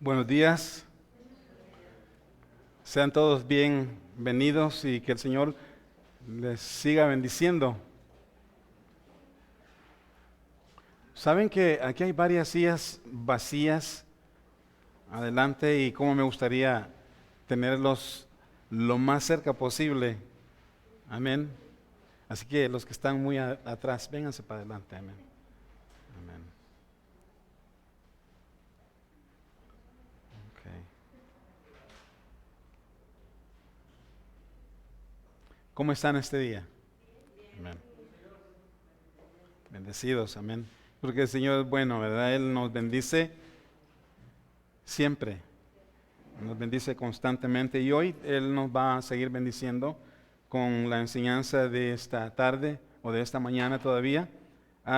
Buenos días, sean todos bienvenidos y que el Señor les siga bendiciendo. Saben que aquí hay varias sillas vacías adelante y cómo me gustaría tenerlos lo más cerca posible. Amén. Así que los que están muy atrás, vénganse para adelante. Amén. Amén. Okay. ¿Cómo están este día? Amén. Bendecidos, amén. Porque el Señor es bueno, ¿verdad? Él nos bendice siempre, nos bendice constantemente y hoy Él nos va a seguir bendiciendo con la enseñanza de esta tarde o de esta mañana todavía.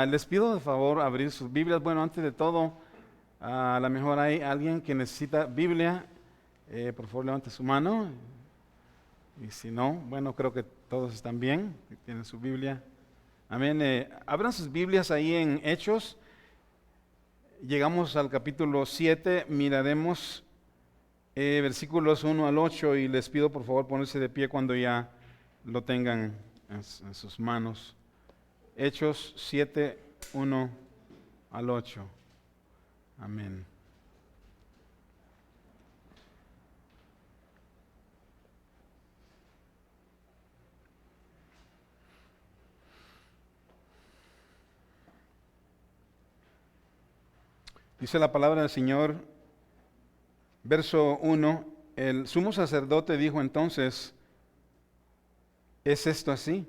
Les pido de favor abrir sus Biblias. Bueno, antes de todo, a lo mejor hay alguien que necesita Biblia. Por favor, levante su mano. Y si no, bueno, creo que todos están bien, que tienen su Biblia. Amén. Abran sus Biblias ahí en Hechos. Llegamos al capítulo 7, miraremos versículos 1 al 8 y les pido por favor ponerse de pie cuando ya lo tengan en sus manos. Hechos 7, 1 al 8. Amén. Dice la palabra del Señor, verso 1, el sumo sacerdote dijo entonces, ¿es esto así?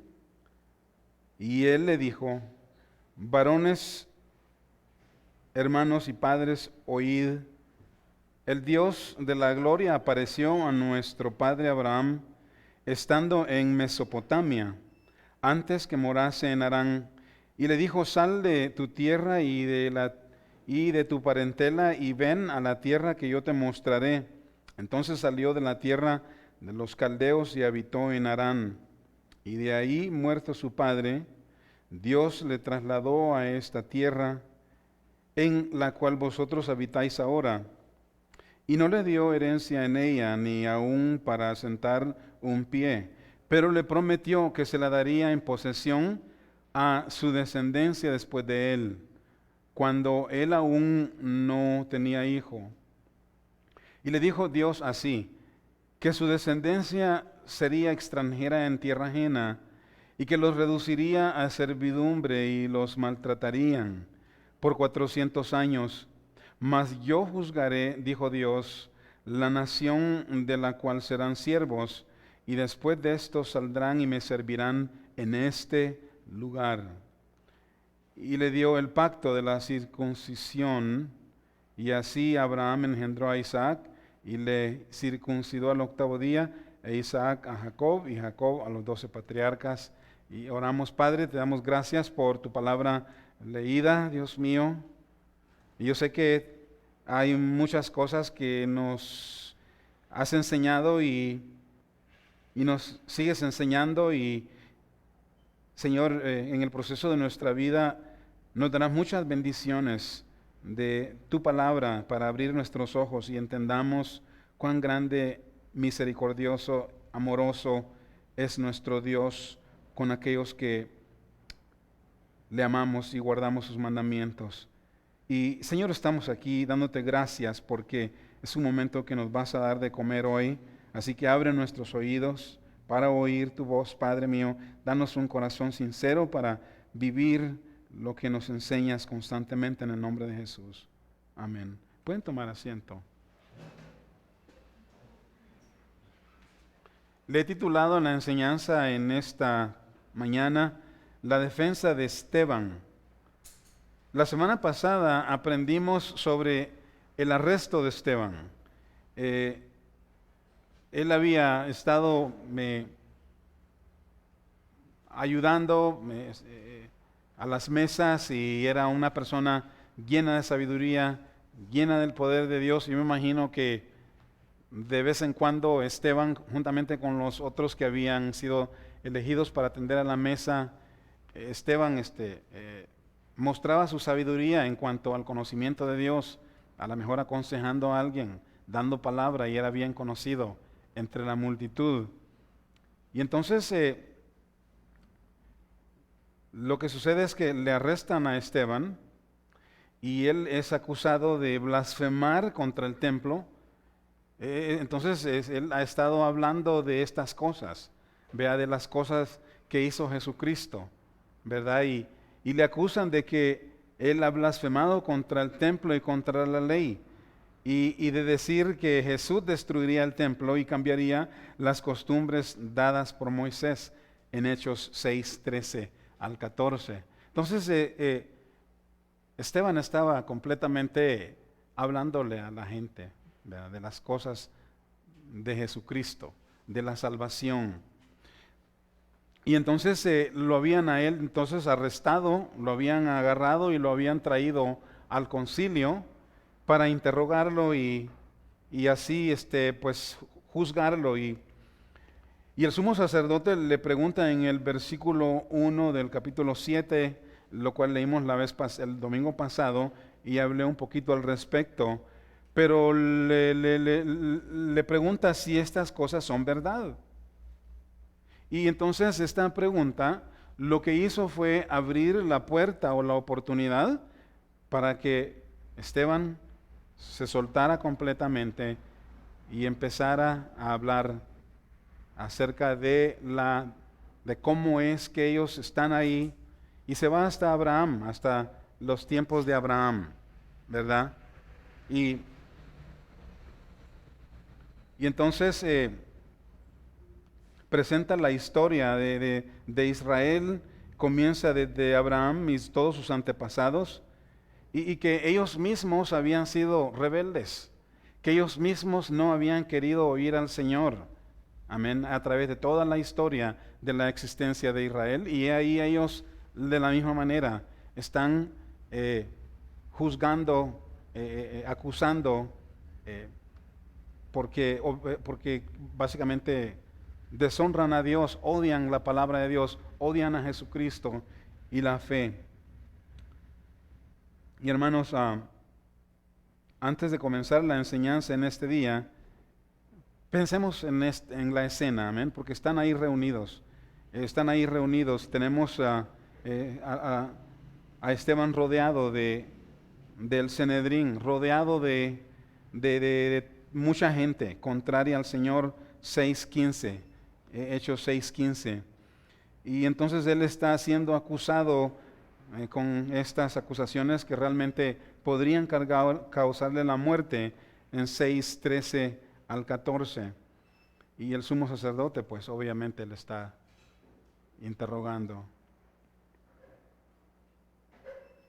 Y él le dijo, varones, hermanos y padres, oíd, el Dios de la gloria apareció a nuestro padre Abraham, estando en Mesopotamia, antes que morase en Harán, y le dijo, sal de tu tierra y de tu parentela y ven a la tierra que yo te mostraré. Entonces salió de la tierra de los caldeos y habitó en Harán. Y de ahí, muerto su padre, Dios le trasladó a esta tierra en la cual vosotros habitáis ahora. Y no le dio herencia en ella, ni aun para asentar un pie, pero le prometió que se la daría en posesión a su descendencia después de él, cuando él aún no tenía hijo. Y le dijo Dios así, que su descendencia sería extranjera en tierra ajena, y que los reduciría a servidumbre y los maltratarían por 400 años. Mas yo juzgaré, dijo Dios, la nación de la cual serán siervos, y después de esto saldrán y me servirán en este lugar. Y le dio el pacto de la circuncisión, y así Abraham engendró a Isaac, y le circuncidó al 8º día, e Isaac a Jacob, y Jacob a los 12 patriarcas. Y oramos, Padre, te damos gracias por tu palabra leída, Dios mío. Y yo sé que hay muchas cosas que nos has enseñado y nos sigues enseñando y Señor, en el proceso de nuestra vida nos darás muchas bendiciones de tu palabra para abrir nuestros ojos y entendamos cuán grande, misericordioso, amoroso es nuestro Dios con aquellos que le amamos y guardamos sus mandamientos. Y Señor, estamos aquí dándote gracias porque es un momento que nos vas a dar de comer hoy, así que abre nuestros oídos para oír tu voz, Padre mío. Danos un corazón sincero para vivir lo que nos enseñas constantemente en el nombre de Jesús. Amén. Pueden tomar asiento. Le he titulado la enseñanza en esta mañana, La defensa de Esteban. La semana pasada aprendimos sobre el arresto de Esteban. Él había estado ayudando a las mesas y era una persona llena de sabiduría, llena del poder de Dios. Y me imagino que de vez en cuando Esteban, juntamente con los otros que habían sido elegidos para atender a la mesa, Esteban mostraba su sabiduría en cuanto al conocimiento de Dios a lo mejor aconsejando a alguien, dando palabra, y era bien conocido entre la multitud. Y entonces lo que sucede es que le arrestan a Esteban y él es acusado de blasfemar contra el templo. Entonces él ha estado hablando de estas cosas, vea, de las cosas que hizo Jesucristo, ¿verdad? Y le acusan de que él ha blasfemado contra el templo y contra la ley, y de decir que Jesús destruiría el templo y cambiaría las costumbres dadas por Moisés en Hechos 6:13 al 14. Entonces Esteban estaba completamente hablándole a la gente, ¿verdad?, de las cosas de Jesucristo, de la salvación. Y entonces lo habían a él entonces arrestado, lo habían agarrado y lo habían traído al concilio para interrogarlo y así pues juzgarlo. Y el sumo sacerdote le pregunta en el versículo 1 del capítulo 7, lo cual leímos el domingo pasado, y hablé un poquito al respecto, pero le pregunta si estas cosas son verdad. Y entonces esta pregunta lo que hizo fue abrir la puerta o la oportunidad para que Esteban se soltara completamente y empezara a hablar acerca de cómo es que ellos están ahí, y se va hasta Abraham, hasta los tiempos de Abraham, ¿verdad? Y entonces presenta la historia de Israel, comienza desde Abraham y todos sus antepasados, y que ellos mismos habían sido rebeldes, que ellos mismos no habían querido oír al Señor, amén, a través de toda la historia de la existencia de Israel. Y ahí ellos de la misma manera están juzgando, acusando, porque básicamente deshonran a Dios, odian la palabra de Dios, odian a Jesucristo y la fe. Y hermanos, antes de comenzar la enseñanza en este día, pensemos en la escena, amén, porque están ahí reunidos. Tenemos a Esteban rodeado del Sanedrín, rodeado de mucha gente contraria al Señor. 6:15, Hechos 6:15. Y entonces él está siendo acusado con estas acusaciones que realmente podrían causarle la muerte en 6:13 al 14. Y el sumo sacerdote, pues obviamente le está interrogando.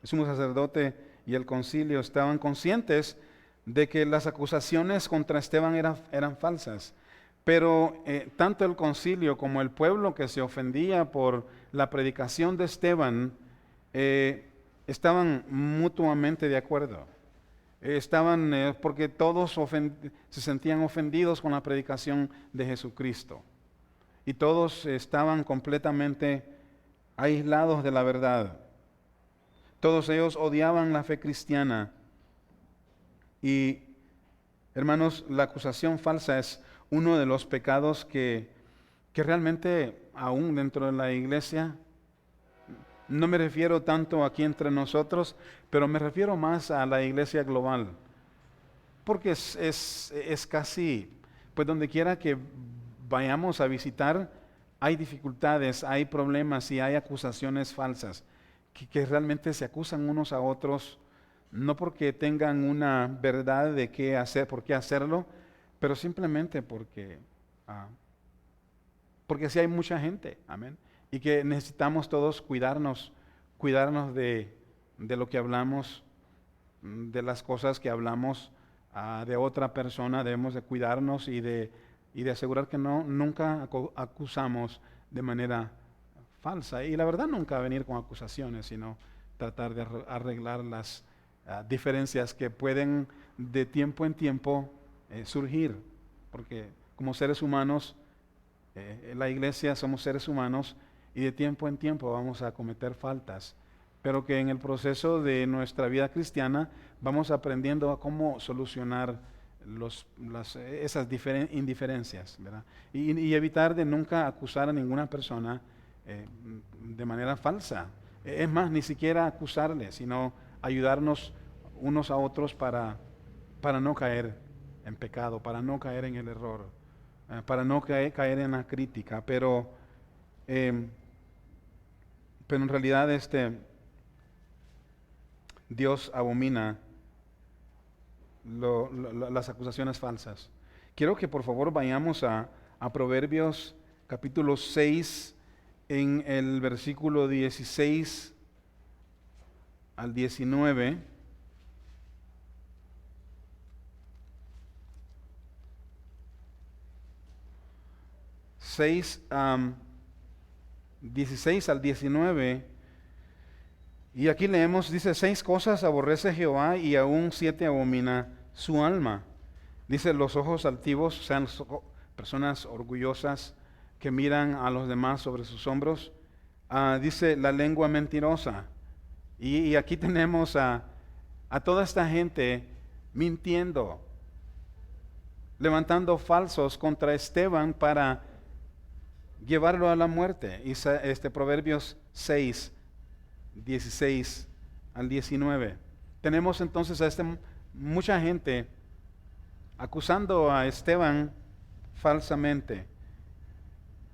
El sumo sacerdote y el concilio estaban conscientes de que las acusaciones contra Esteban eran falsas. Pero tanto el concilio como el pueblo que se ofendía por la predicación de Esteban estaban mutuamente de acuerdo. Porque todos se sentían ofendidos con la predicación de Jesucristo. Y todos estaban completamente aislados de la verdad. Todos ellos odiaban la fe cristiana. Y, hermanos, la acusación falsa es uno de los pecados que realmente aún dentro de la iglesia, no me refiero tanto aquí entre nosotros, pero me refiero más a la iglesia global, porque es casi, pues donde quiera que vayamos a visitar, hay dificultades, hay problemas y hay acusaciones falsas, que realmente se acusan unos a otros, no porque tengan una verdad de qué hacer, por qué hacerlo, pero simplemente porque sí hay mucha gente, amén, y que necesitamos todos cuidarnos de lo que hablamos, de las cosas que hablamos de otra persona. Debemos de cuidarnos y de asegurar que nunca acusamos de manera falsa. Y la verdad, nunca venir con acusaciones, sino tratar de arreglar las diferencias que pueden de tiempo en tiempo surgir, porque como seres humanos, la iglesia somos seres humanos y de tiempo en tiempo vamos a cometer faltas, pero que en el proceso de nuestra vida cristiana vamos aprendiendo a cómo solucionar esas indiferencias, ¿verdad? Y evitar de nunca acusar a ninguna persona de manera falsa. Es más, ni siquiera acusarle, sino ayudarnos unos a otros para no caer en pecado, para no caer en el error, para no caer en la crítica. Pero en realidad Dios abomina las acusaciones falsas. Quiero que por favor vayamos a Proverbios capítulo 6 en el versículo 16 al 19. 16 al 19. Y aquí leemos, dice, 6 cosas aborrece Jehová y aún 7 abomina su alma. Dice, los ojos altivos, sean personas orgullosas que miran a los demás sobre sus hombros. Dice, la lengua mentirosa. Y aquí tenemos a toda esta gente mintiendo, levantando falsos contra Esteban para llevarlo a la muerte. Y Proverbios 6, 16 al 19. Tenemos entonces a mucha gente acusando a Esteban falsamente.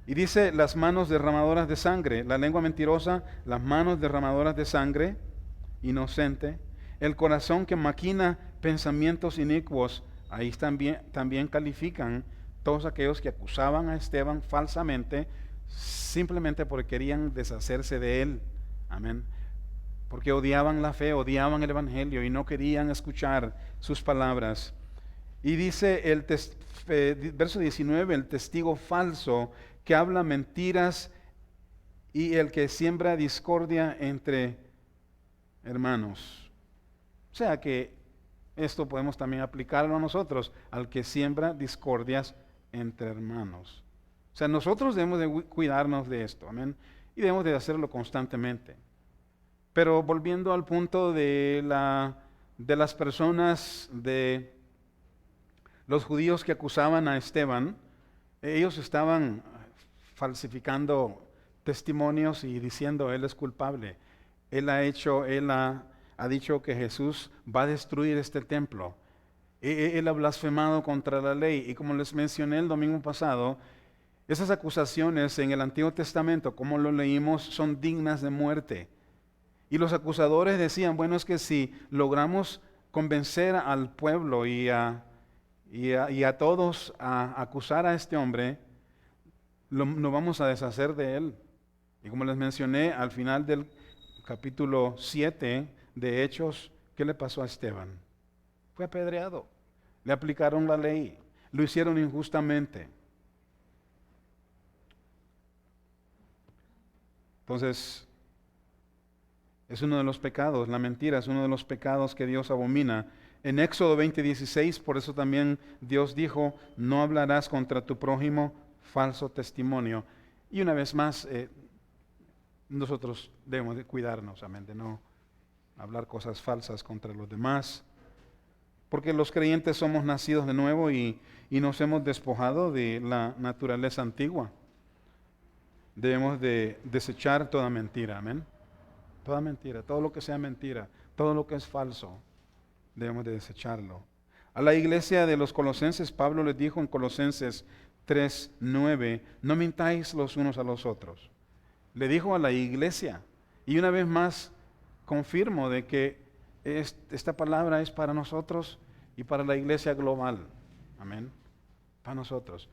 Y dice, las manos derramadoras de sangre, la lengua mentirosa, las manos derramadoras de sangre, inocente, el corazón que maquina pensamientos inicuos. Ahí también califican todos aquellos que acusaban a Esteban falsamente, simplemente porque querían deshacerse de él. Amén. Porque odiaban la fe, odiaban el evangelio y no querían escuchar sus palabras. Y dice verso 19, el testigo falso que habla mentiras y el que siembra discordia entre hermanos. O sea que esto podemos también aplicarlo a nosotros, al que siembra discordias entre hermanos. O sea, nosotros debemos de cuidarnos de esto, amén, y debemos de hacerlo constantemente. Pero volviendo al punto de las personas, de los judíos que acusaban a Esteban, ellos estaban falsificando testimonios y diciendo, él es culpable. Él ha dicho que Jesús va a destruir este templo. Él ha blasfemado contra la ley. Y como les mencioné el domingo pasado, esas acusaciones en el Antiguo Testamento, como lo leímos, son dignas de muerte. Y los acusadores decían, bueno, es que si logramos convencer al pueblo y a todos a acusar a este hombre, no vamos a deshacer de él. Y como les mencioné, al final del capítulo 7 de Hechos, ¿qué le pasó a Esteban? Fue apedreado, le aplicaron la ley, lo hicieron injustamente. Entonces, es uno de los pecados, la mentira es uno de los pecados que Dios abomina. En Éxodo 20:16, por eso también Dios dijo, no hablarás contra tu prójimo falso testimonio. Y una vez más, nosotros debemos de cuidarnos, amén, de no hablar cosas falsas contra los demás, porque los creyentes somos nacidos de nuevo y nos hemos despojado de la naturaleza antigua. Debemos de desechar toda mentira, amén. Toda mentira, todo lo que sea mentira, todo lo que es falso, debemos de desecharlo. A la iglesia de los Colosenses, Pablo les dijo en Colosenses 3:9, no mintáis los unos a los otros. Le dijo a la iglesia, y una vez más confirmo de que esta palabra es para nosotros y para la iglesia global. Amén. Para nosotros.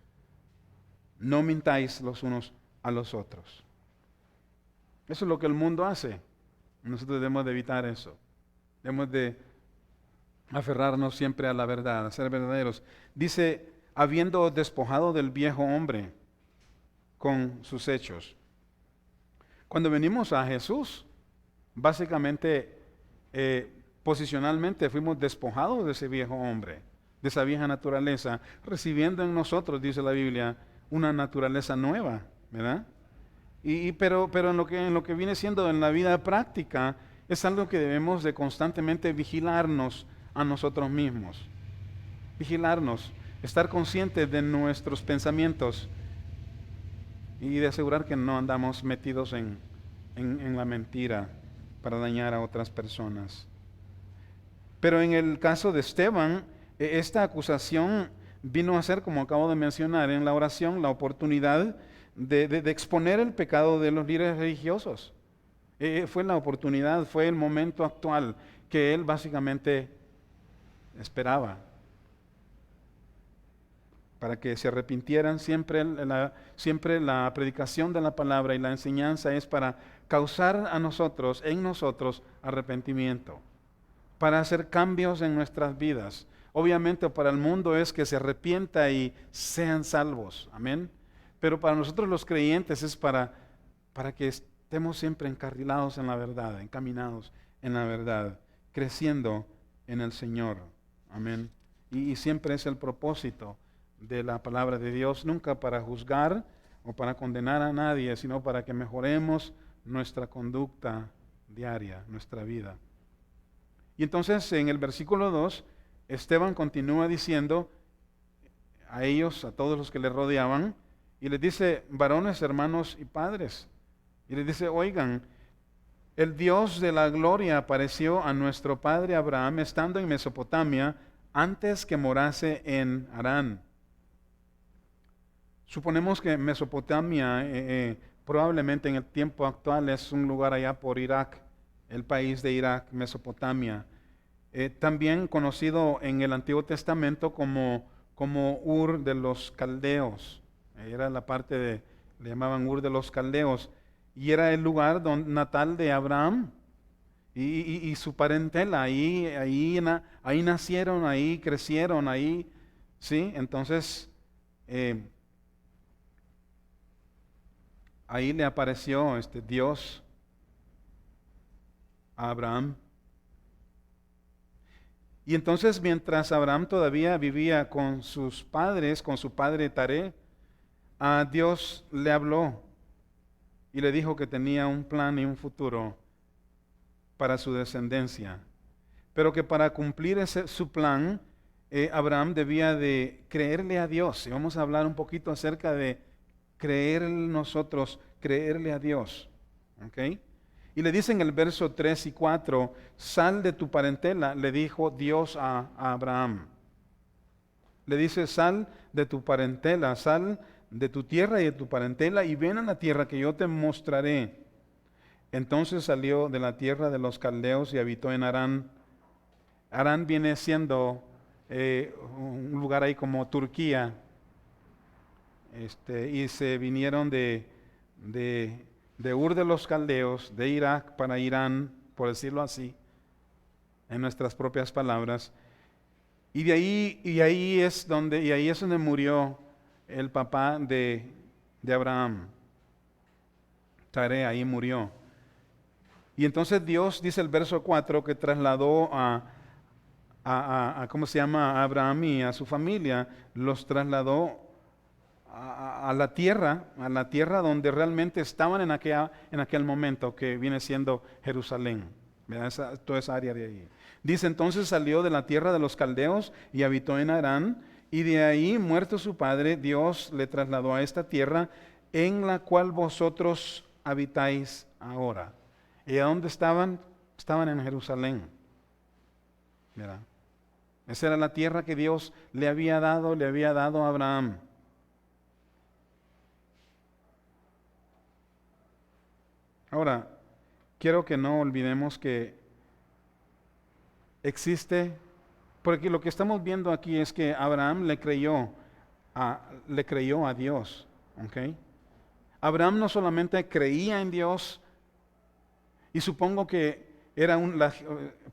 No mintáis los unos a los otros. Eso es lo que el mundo hace. Nosotros debemos de evitar eso. Debemos de aferrarnos siempre a la verdad, a ser verdaderos. Dice, habiendo despojado del viejo hombre con sus hechos. Cuando venimos a Jesús, básicamente, posicionalmente fuimos despojados de ese viejo hombre, de esa vieja naturaleza, recibiendo en nosotros, dice la Biblia, una naturaleza nueva, ¿verdad? Pero en lo que viene siendo en la vida práctica, es algo que debemos de constantemente vigilarnos a nosotros mismos. Vigilarnos, estar conscientes de nuestros pensamientos y de asegurar que no andamos metidos en la mentira para dañar a otras personas. Pero en el caso de Esteban, esta acusación vino a ser, como acabo de mencionar en la oración, la oportunidad de exponer el pecado de los líderes religiosos. Fue la oportunidad, fue el momento actual que él básicamente esperaba para que se arrepintieran. Siempre la predicación de la palabra y la enseñanza es para causar en nosotros arrepentimiento, para hacer cambios en nuestras vidas. Obviamente para el mundo es que se arrepienta y sean salvos, amén. Pero para nosotros los creyentes es para que estemos siempre encarrilados en la verdad, encaminados en la verdad, creciendo en el Señor, amén. Y siempre es el propósito de la palabra de Dios, nunca para juzgar o para condenar a nadie, sino para que mejoremos nuestra conducta diaria, nuestra vida. Y entonces en el versículo 2, Esteban continúa diciendo a ellos, a todos los que le rodeaban, y les dice: varones, hermanos y padres. Y les dice: oigan, el Dios de la gloria apareció a nuestro padre Abraham estando en Mesopotamia antes que morase en Harán. Suponemos que Mesopotamia probablemente en el tiempo actual es un lugar allá por Irak, el país de Irak, Mesopotamia. También conocido en el Antiguo Testamento como Ur de los Caldeos. Era la parte le llamaban Ur de los Caldeos. Y era el lugar natal de Abraham y su parentela. Ahí nacieron, ahí crecieron, ahí, ¿sí? Entonces, ahí le apareció Dios a Abraham. Y entonces, mientras Abraham todavía vivía con sus padres, con su padre Taré, a Dios le habló y le dijo que tenía un plan y un futuro para su descendencia, pero que para cumplir su plan, Abraham debía de creerle a Dios. Y vamos a hablar un poquito acerca de creerle a Dios. ¿Ok? Y le dice en el verso 3 y 4, sal de tu parentela, le dijo Dios a Abraham. Le dice: sal de tu parentela, sal de tu tierra y de tu parentela y ven a la tierra que yo te mostraré. Entonces salió de la tierra de los caldeos y habitó en Harán. Harán viene siendo un lugar ahí como Turquía. Y se vinieron de Ur de los Caldeos, de Irak para Irán, por decirlo así, en nuestras propias palabras. Y ahí es donde murió el papá de Abraham. Taré, ahí murió. Y entonces Dios, dice el verso 4, que trasladó ¿cómo se llama? A Abraham y a su familia, los trasladó a la tierra donde realmente estaban en aquel momento, que viene siendo Jerusalén, toda esa área de ahí. Dice: entonces salió de la tierra de los caldeos y habitó en Harán, y de ahí, muerto su padre, Dios le trasladó a esta tierra en la cual vosotros habitáis ahora. ¿Y a dónde estaban? Estaban en Jerusalén. ¿Verdad? Esa era la tierra que Dios le había dado a Abraham. Ahora, quiero que no olvidemos que existe, porque lo que estamos viendo aquí es que Abraham le creyó a Dios. ¿Okay? Abraham no solamente creía en Dios, y supongo que era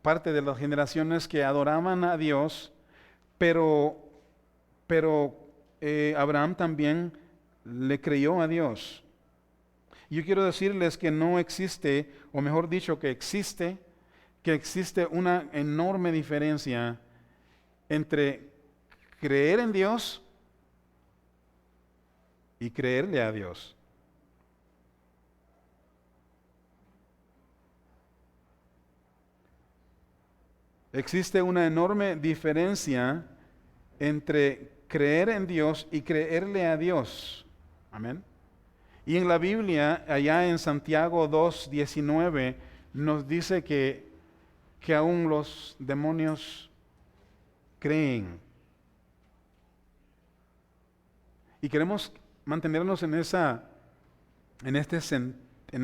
parte de las generaciones que adoraban a Dios, pero Abraham también le creyó a Dios. Yo quiero decirles que no existe, o mejor dicho, que existe una enorme diferencia entre creer en Dios y creerle a Dios. Existe una enorme diferencia entre creer en Dios y creerle a Dios. Amén. Y en la Biblia, allá en Santiago 2:19, nos dice que aún los demonios creen. Y queremos mantenernos en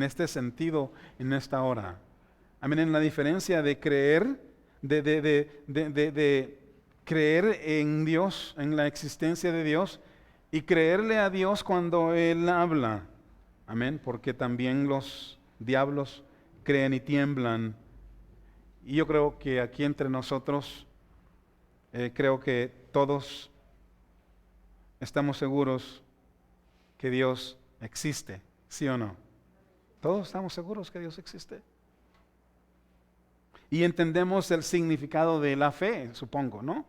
este sentido en esta hora. Amén. En la diferencia de creer, de creer en Dios, en la existencia de Dios, y creerle a Dios cuando Él habla. Amén. Porque también los diablos creen y tiemblan. Y yo creo que aquí entre nosotros, creo que todos estamos seguros que Dios existe, ¿sí o no? Todos estamos seguros que Dios existe. Y entendemos el significado de la fe, supongo, ¿no?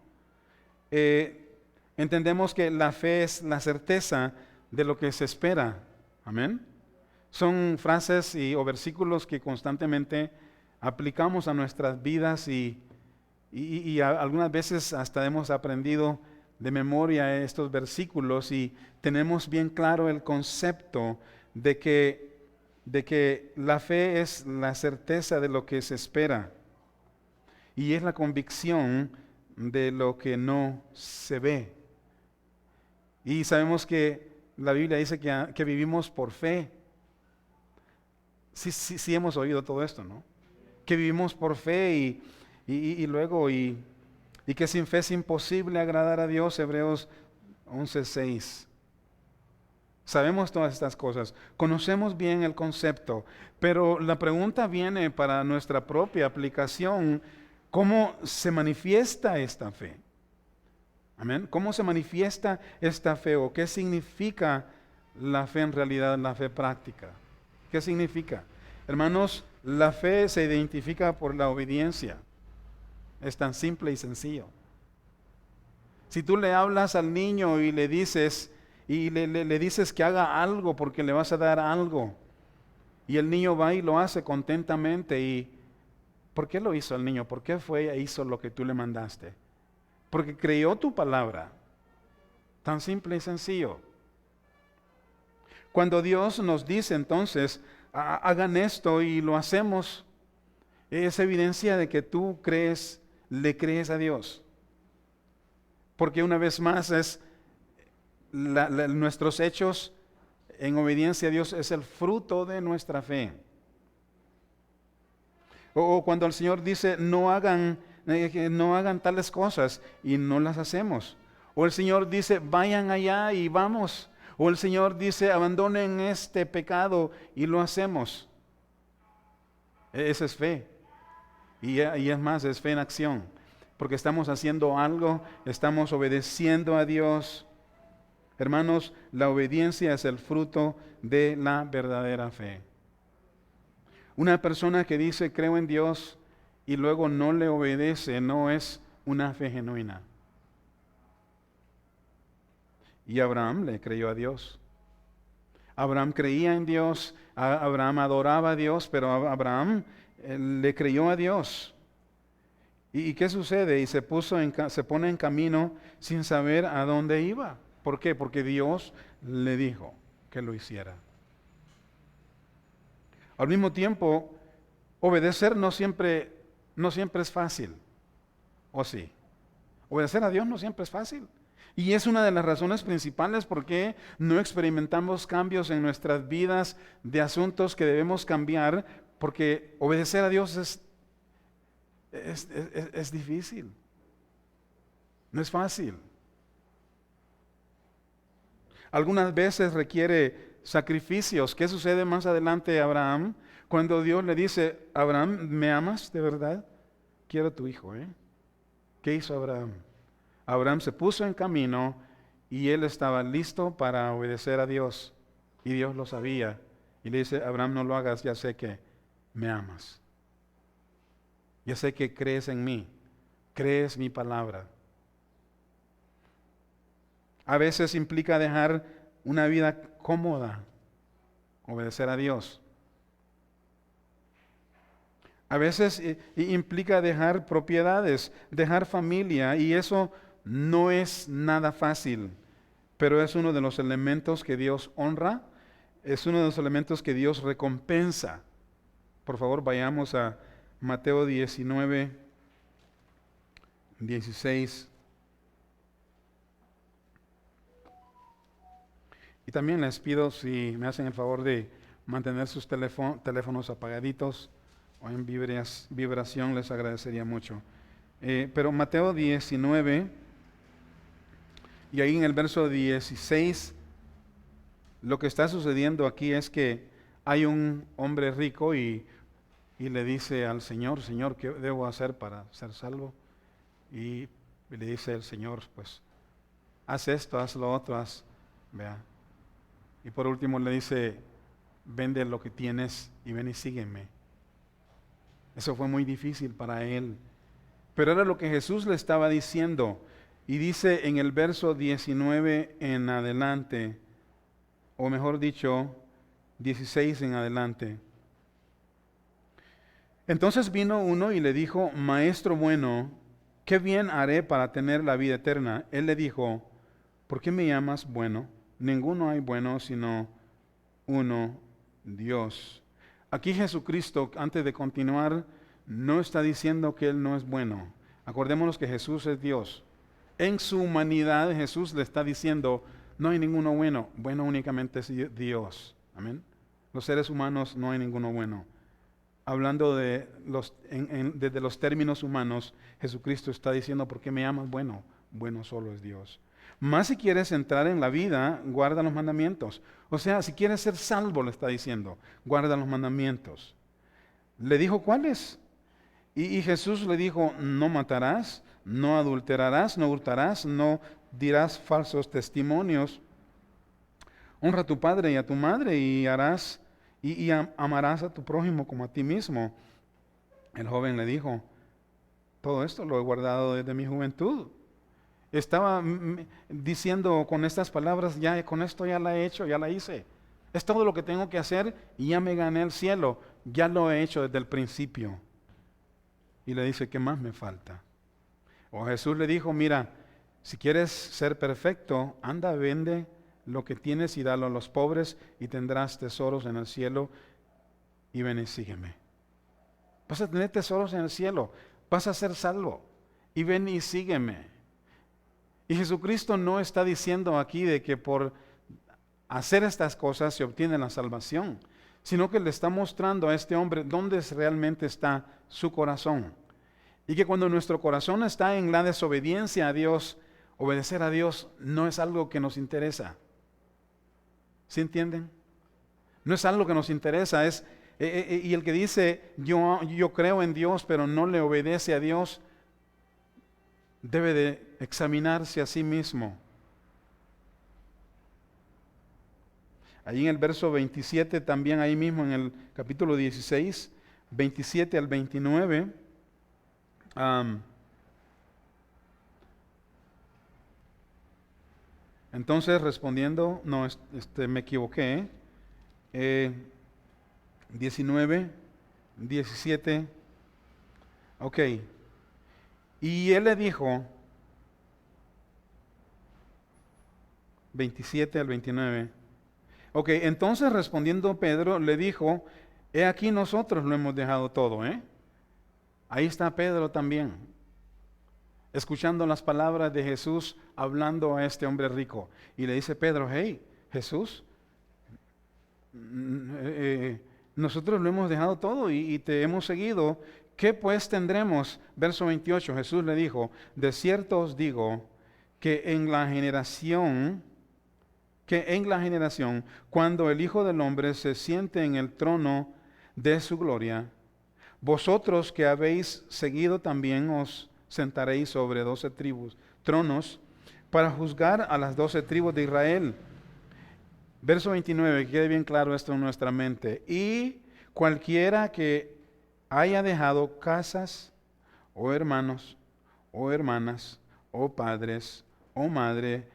Entendemos que la fe es la certeza de lo que se espera. Amén. Son frases o versículos que constantemente aplicamos a nuestras vidas y algunas veces hasta hemos aprendido de memoria estos versículos y tenemos bien claro el concepto de que la fe es la certeza de lo que se espera y es la convicción de lo que no se ve. Y sabemos que la Biblia dice que vivimos por fe. Sí hemos oído todo esto, ¿no? Que vivimos por fe y luego que sin fe es imposible agradar a Dios, Hebreos 11:6. Sabemos todas estas cosas, conocemos bien el concepto, pero la pregunta viene para nuestra propia aplicación: ¿cómo se manifiesta esta fe? Amén. ¿Cómo se manifiesta esta fe o qué significa la fe en realidad, la fe práctica? ¿Qué significa? Hermanos, la fe se identifica por la obediencia. Es tan simple y sencillo. Si tú le hablas al niño y le dices que haga algo porque le vas a dar algo, y el niño va y lo hace contentamente, ¿y por qué lo hizo el niño? ¿Por qué fue e hizo lo que tú le mandaste? Porque creyó tu palabra. Tan simple y sencillo. Cuando Dios nos dice entonces, hagan esto y lo hacemos, es evidencia de que tú le crees a Dios. Porque una vez más nuestros hechos en obediencia a Dios es el fruto de nuestra fe. O cuando el Señor dice no hagan tales cosas y no las hacemos. O el Señor dice vayan allá y vamos. O el Señor dice abandonen este pecado y lo hacemos. Esa es fe. Y es más, es fe en acción. Porque estamos haciendo algo, estamos obedeciendo a Dios. Hermanos, la obediencia es el fruto de la verdadera fe. Una persona que dice creo en Dios y luego no le obedece no es una fe genuina. Y Abraham le creyó a Dios. Abraham creía en Dios, Abraham adoraba a Dios, pero Abraham le creyó a Dios. ¿Y qué sucede? Y se pone en camino sin saber a dónde iba. ¿Por qué? Porque Dios le dijo que lo hiciera. Al mismo tiempo, obedecer no siempre es fácil. ¿O sí? Obedecer a Dios no siempre es fácil. Y es una de las razones principales por qué no experimentamos cambios en nuestras vidas de asuntos que debemos cambiar, porque obedecer a Dios es difícil. No es fácil. Algunas veces requiere sacrificios. ¿Qué sucede más adelante a Abraham? Cuando Dios le dice, Abraham, ¿me amas de verdad? Quiero a tu hijo. ¿Qué hizo Abraham? Abraham se puso en camino y él estaba listo para obedecer a Dios. Y Dios lo sabía. Y le dice, Abraham, no lo hagas, ya sé que me amas. Ya sé que crees en mí, crees mi palabra. A veces implica dejar una vida cómoda, obedecer a Dios. A veces implica dejar propiedades, dejar familia, y eso no es nada fácil, pero es uno de los elementos que Dios honra, es uno de los elementos que Dios recompensa. Por favor, vayamos a Mateo 19, 16. Y también les pido si me hacen el favor de mantener sus teléfonos apagaditos o en vibración, les agradecería mucho. Pero Mateo 19, y ahí en el verso 16, lo que está sucediendo aquí es que hay un hombre rico y le dice al Señor, Señor, ¿qué debo hacer para ser salvo? Y le dice el Señor, pues, haz esto, haz lo otro, vea. Y por último le dice, vende lo que tienes y ven y sígueme. Eso fue muy difícil para él. Pero era lo que Jesús le estaba diciendo. Y dice en el verso 19 en adelante, o mejor dicho, 16 en adelante. Entonces vino uno y le dijo, Maestro bueno, ¿qué bien haré para tener la vida eterna? Él le dijo, ¿por qué me llamas bueno? Ninguno hay bueno sino uno, Dios. Aquí Jesucristo, antes de continuar, no está diciendo que Él no es bueno. Acordémonos que Jesús es Dios. En su humanidad Jesús le está diciendo, no hay ninguno bueno, bueno únicamente es Dios. Amén. Los seres humanos no hay ninguno bueno. Hablando de desde los términos humanos, Jesucristo está diciendo, ¿por qué me llamas bueno? Bueno solo es Dios. Más si quieres entrar en la vida, guarda los mandamientos. O sea, si quieres ser salvo, le está diciendo, guarda los mandamientos. Le dijo, ¿cuáles? Y Jesús le dijo, no matarás, no adulterarás, no hurtarás, no dirás falsos testimonios. Honra a tu padre y a tu madre y amarás a tu prójimo como a ti mismo. El joven le dijo, todo esto lo he guardado desde mi juventud. Estaba diciendo con estas palabras, ya con esto ya la he hecho, ya la hice. Es todo lo que tengo que hacer y ya me gané el cielo. Ya lo he hecho desde el principio. Y le dice, ¿qué más me falta? O Jesús le dijo, mira, si quieres ser perfecto, anda, vende lo que tienes y dalo a los pobres y tendrás tesoros en el cielo y ven y sígueme. Vas a tener tesoros en el cielo, vas a ser salvo y ven y sígueme. Y Jesucristo no está diciendo aquí de que por hacer estas cosas se obtiene la salvación, sino que le está mostrando a este hombre dónde realmente está su corazón. Y que cuando nuestro corazón está en la desobediencia a Dios, obedecer a Dios no es algo que nos interesa. ¿Sí entienden? No es algo que nos interesa. Y el que dice, yo creo en Dios, pero no le obedece a Dios, debe de examinarse a sí mismo. Ahí en el verso 27, también ahí mismo en el capítulo 16, 27 al 29, entonces respondiendo, no, me equivoqué, 19, 17, ok. Y él le dijo, 27 al 29, ok, entonces respondiendo Pedro le dijo, he aquí nosotros lo hemos dejado todo, ¿eh? Ahí está Pedro también, escuchando las palabras de Jesús, hablando a este hombre rico. Y le dice Pedro, hey, Jesús, nosotros lo hemos dejado todo y te hemos seguido. ¿Qué pues tendremos? Verso 28, Jesús le dijo, de cierto os digo que en la generación, cuando el Hijo del Hombre se siente en el trono de su gloria, vosotros que habéis seguido también os sentaréis sobre 12 tronos, para juzgar a las 12 tribus de Israel. Verso 29, que quede bien claro esto en nuestra mente. Y cualquiera que haya dejado casas, o hermanos, o hermanas, o padres, o madre,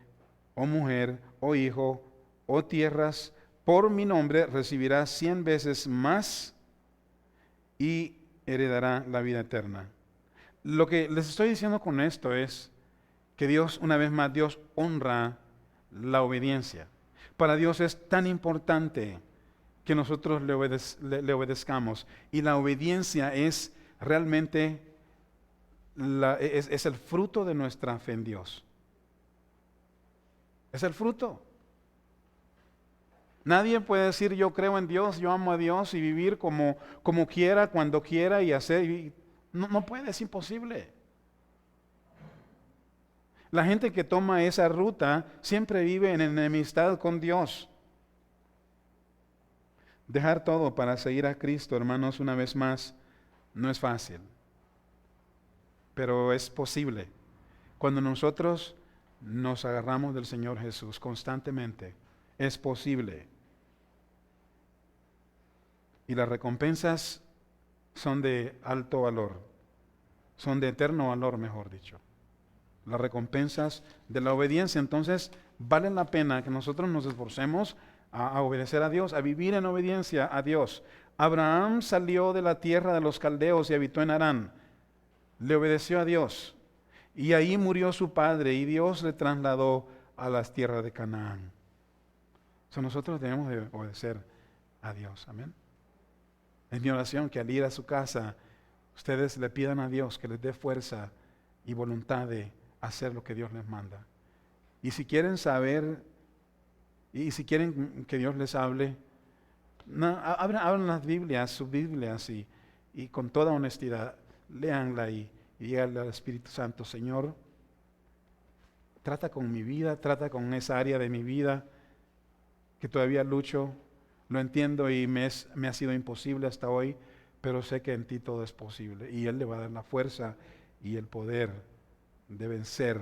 o mujer, o hijo, o tierras, por mi nombre recibirá 100 veces más y heredará la vida eterna. Lo que les estoy diciendo con esto es que Dios, una vez más, Dios honra la obediencia. Para Dios es tan importante que nosotros le obedezcamos. Y la obediencia es realmente es el fruto de nuestra fe en Dios. Es el fruto. Nadie puede decir yo creo en Dios, yo amo a Dios y vivir como quiera, cuando quiera y hacer. No puede, es imposible. La gente que toma esa ruta siempre vive en enemistad con Dios. Dejar todo para seguir a Cristo, hermanos, una vez más, no es fácil, pero es posible. Cuando nosotros nos agarramos del Señor Jesús constantemente, es posible. Y las recompensas son de alto valor, son de eterno valor, mejor dicho. Las recompensas de la obediencia, entonces, vale la pena que nosotros nos esforcemos a obedecer a Dios, a vivir en obediencia a Dios. Abraham salió de la tierra de los caldeos y habitó en Harán. Le obedeció a Dios. Y ahí murió su padre y Dios le trasladó a las tierras de Canaán. Nosotros debemos de obedecer a Dios. Amén. Es mi oración que al ir a su casa, ustedes le pidan a Dios que les dé fuerza y voluntad de hacer lo que Dios les manda. Y si quieren saber, y si quieren que Dios les hable, abran las Biblias, sus Biblias, y con toda honestidad, léanla y díganle al Espíritu Santo: Señor, trata con mi vida, trata con esa área de mi vida que todavía lucho. Lo entiendo y me ha sido imposible hasta hoy, pero sé que en ti todo es posible. Y Él le va a dar la fuerza y el poder de vencer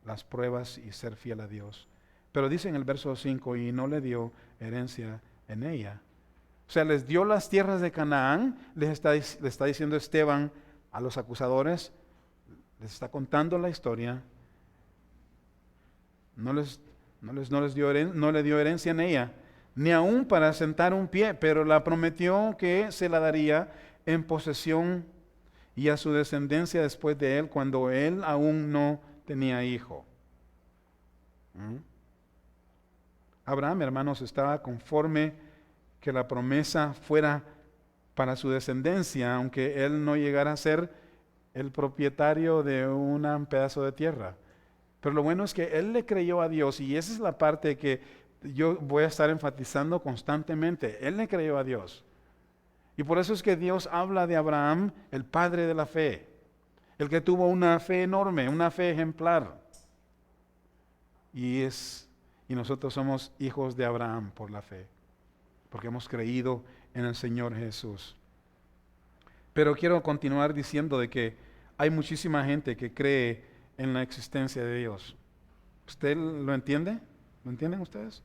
las pruebas y ser fiel a Dios. Pero dice en el verso 5, y no le dio herencia en ella. O sea, les dio las tierras de Canaán, le está diciendo Esteban a los acusadores, les está contando la historia. No le dio herencia en ella, ni aún para sentar un pie, pero la prometió que se la daría en posesión y a su descendencia después de él, cuando él aún no tenía hijo. Abraham, hermanos, estaba conforme que la promesa fuera para su descendencia, aunque él no llegara a ser el propietario de un pedazo de tierra. Pero lo bueno es que él le creyó a Dios, y esa es la parte que yo voy a estar enfatizando constantemente. Él le creyó a Dios. Y por eso es que Dios habla de Abraham, el padre de la fe, el que tuvo una fe enorme, una fe ejemplar. Y nosotros somos hijos de Abraham por la fe, porque hemos creído en el Señor Jesús. Pero quiero continuar diciendo de que hay muchísima gente que cree en la existencia de Dios. ¿Usted lo entiende? ¿Lo entienden ustedes?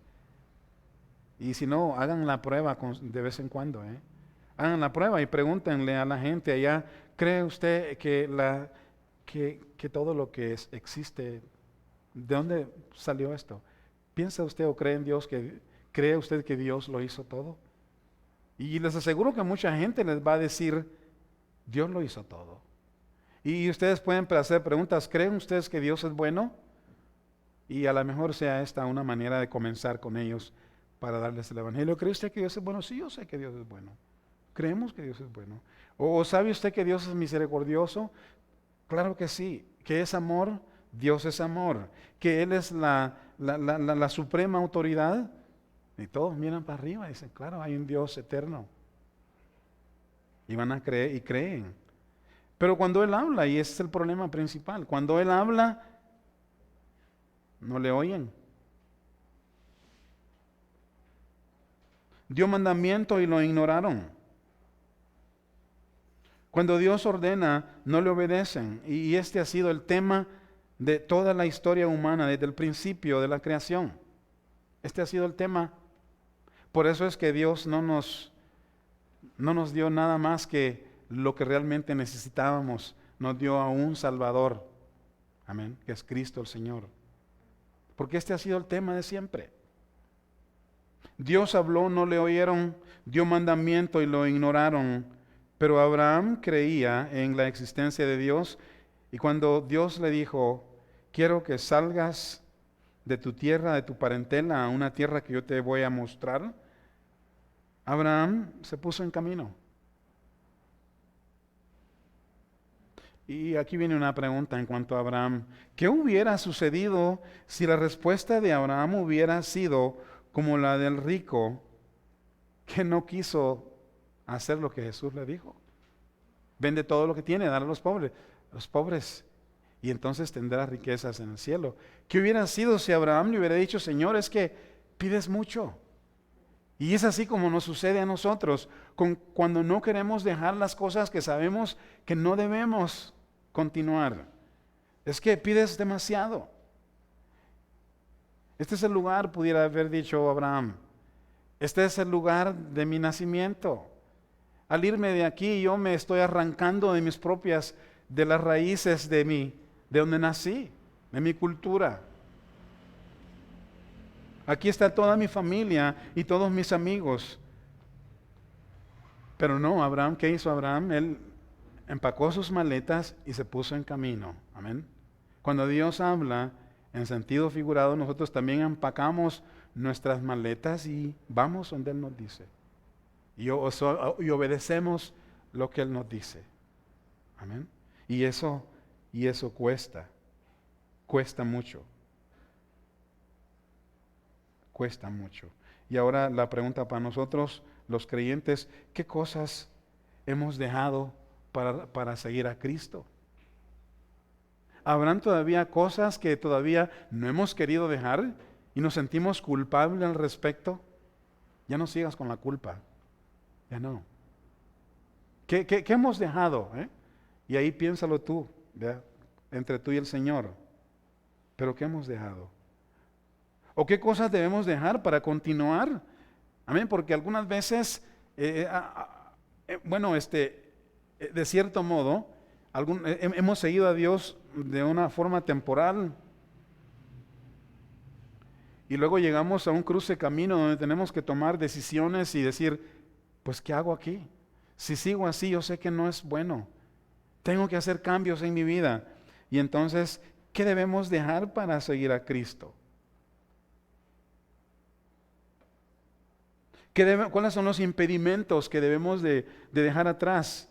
Y si no, hagan la prueba de vez en cuando. Hagan la prueba y pregúntenle a la gente allá: ¿cree usted que todo lo que existe, de dónde salió esto? ¿Piensa usted o cree en Dios, cree usted que Dios lo hizo todo? Y les aseguro que mucha gente les va a decir: Dios lo hizo todo. Y ustedes pueden hacer preguntas: ¿creen ustedes que Dios es bueno? Y a lo mejor sea esta una manera de comenzar con ellos para darles el evangelio. ¿Cree usted que Dios es bueno? Sí, yo sé que Dios es bueno. Creemos que Dios es bueno. ¿O sabe usted que Dios es misericordioso? Claro que sí. ¿Que es amor? Dios es amor. ¿Que Él es la suprema autoridad? Y todos miran para arriba y dicen: claro, hay un Dios eterno. Y van a creer y creen. Pero cuando Él habla, y ese es el problema principal, cuando Él habla, no le oyen. Dio mandamiento y lo ignoraron. Cuando Dios ordena, no le obedecen. Y este ha sido el tema de toda la historia humana desde el principio de la creación. Este ha sido el tema. Por eso es que Dios no nos dio nada más que lo que realmente necesitábamos. Nos dio a un Salvador. Amén. Que es Cristo el Señor. Porque este ha sido el tema de siempre. Dios habló, no le oyeron, dio mandamiento y lo ignoraron. Pero Abraham creía en la existencia de Dios, y cuando Dios le dijo, quiero que salgas de tu tierra, de tu parentela, a una tierra que yo te voy a mostrar, Abraham se puso en camino. Y aquí viene una pregunta en cuanto a Abraham. ¿Qué hubiera sucedido si la respuesta de Abraham hubiera sido como la del rico que no quiso hacer lo que Jesús le dijo? Vende todo lo que tiene, dale a los pobres, y entonces tendrás riquezas en el cielo. ¿Qué hubiera sido si Abraham le hubiera dicho, Señor, es que pides mucho? Y es así como nos sucede a nosotros, cuando no queremos dejar las cosas que sabemos que no debemos continuar. Es que pides demasiado. Este es el lugar, pudiera haber dicho Abraham. Este es el lugar de mi nacimiento. Al irme de aquí, yo me estoy arrancando de las raíces de donde nací, de mi cultura. Aquí está toda mi familia y todos mis amigos. Pero no, Abraham, ¿qué hizo Abraham? Él empacó sus maletas y se puso en camino. Amén. Cuando Dios habla en sentido figurado, nosotros también empacamos nuestras maletas y vamos donde Él nos dice. Y obedecemos lo que Él nos dice. Amén. Y eso cuesta mucho. Cuesta mucho. Y ahora la pregunta para nosotros, los creyentes, ¿qué cosas hemos dejado para seguir a Cristo? ¿Habrán todavía cosas que todavía no hemos querido dejar y nos sentimos culpables al respecto? Ya no sigas con la culpa. Ya no. ¿Qué hemos dejado? Y ahí piénsalo tú, ¿verdad? Entre tú y el Señor. ¿Pero qué hemos dejado? ¿O qué cosas debemos dejar para continuar? Amén, porque algunas veces, de cierto modo, hemos seguido a Dios de una forma temporal. Y luego llegamos a un cruce camino donde tenemos que tomar decisiones y decir, pues ¿qué hago aquí? Si sigo así, yo sé que no es bueno. Tengo que hacer cambios en mi vida. Y entonces, ¿qué debemos dejar para seguir a Cristo? ¿Cuáles son los impedimentos que debemos de dejar atrás?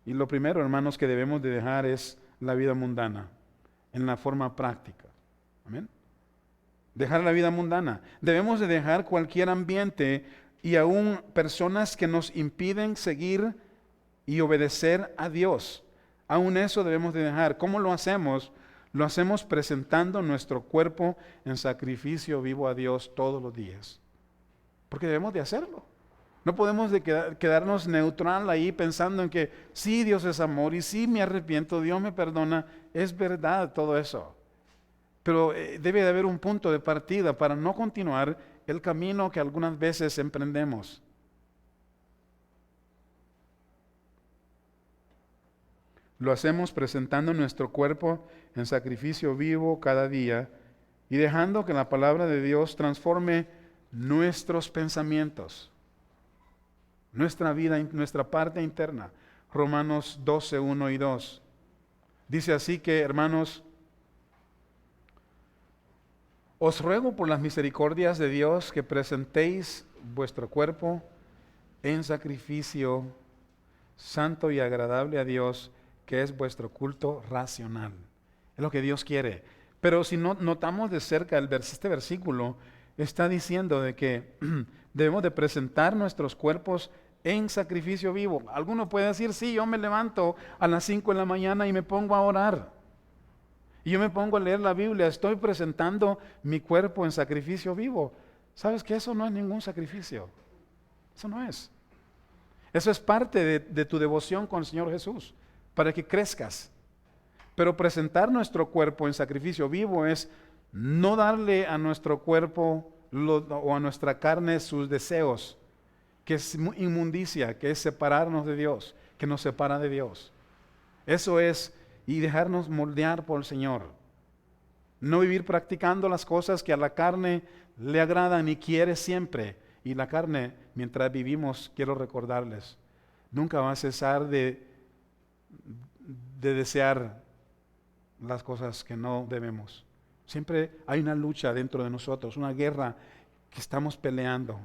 Y lo primero, hermanos, que debemos de dejar es la vida mundana, en la forma práctica. Amén. Dejar la vida mundana. Debemos de dejar cualquier ambiente y aún personas que nos impiden seguir y obedecer a Dios. Aún eso debemos de dejar. ¿Cómo lo hacemos? Lo hacemos presentando nuestro cuerpo en sacrificio vivo a Dios todos los días. Porque debemos de hacerlo. No podemos quedarnos neutral ahí pensando en que sí, Dios es amor y sí me arrepiento, Dios me perdona. Es verdad todo eso. Pero debe de haber un punto de partida para no continuar el camino que algunas veces emprendemos. Lo hacemos presentando nuestro cuerpo en sacrificio vivo cada día y dejando que la palabra de Dios transforme nuestros pensamientos, nuestra vida, nuestra parte interna. Romanos 12, 1 y 2. Dice así que, hermanos, os ruego por las misericordias de Dios que presentéis vuestro cuerpo en sacrificio santo y agradable a Dios, que es vuestro culto racional. Es lo que Dios quiere. Pero si no notamos de cerca este versículo, está diciendo de que debemos de presentar nuestros cuerpos en sacrificio vivo. Alguno puede decir, sí, yo me levanto a las 5 de la mañana y me pongo a orar. Y yo me pongo a leer la Biblia, estoy presentando mi cuerpo en sacrificio vivo. ¿Sabes que eso no es ningún sacrificio? Eso no es. Eso es parte de tu devoción con el Señor Jesús, para que crezcas. Pero presentar nuestro cuerpo en sacrificio vivo es no darle a nuestro cuerpo o a nuestra carne sus deseos, que es inmundicia, que es separarnos de Dios, que nos separa de Dios. Eso es, y dejarnos moldear por el Señor. No vivir practicando las cosas que a la carne le agradan y quiere siempre. Y la carne, mientras vivimos, quiero recordarles, nunca va a cesar de desear las cosas que no debemos. Siempre hay una lucha dentro de nosotros, una guerra que estamos peleando.